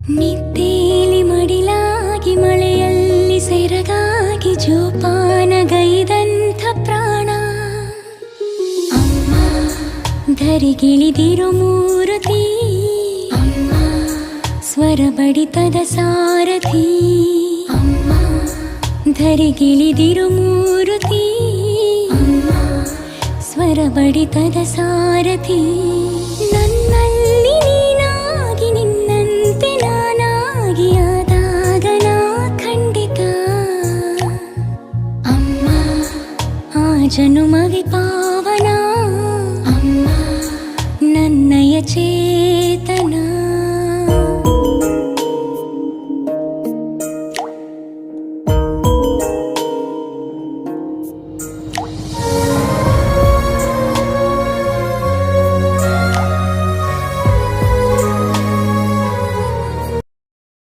ನಿದ್ದೇಲಿ ಮಡಿಲಾಗಿ ಮಳೆಯಲ್ಲಿ ಸೆರಗಾಗಿ ಜೋಪಾನಗೈದಂಥ ಪ್ರಾಣ ಅಮ್ಮ ಧರಿಗಿಳಿದಿರೋ ಮೂರುತಿ ಅಮ್ಮ ಸ್ವರ ಬಡಿತದ ಸಾರಥಿ ಅಮ್ಮ ಧರಿಗಿಳಿದಿರೋ ಮೂರುತಿ ಅಮ್ಮ ಸ್ವರ ಬಡಿತದ ಸಾರಥಿ ನನ್ನಲ್ಲಿ ನೀನಾಗಿ ನಿನ್ನಂತೆ ನಾನಾಗಿ ಆದಾಗ ನಾ ಖಂಡಿತ ಅಮ್ಮ ಆ ಜನುಮವೇ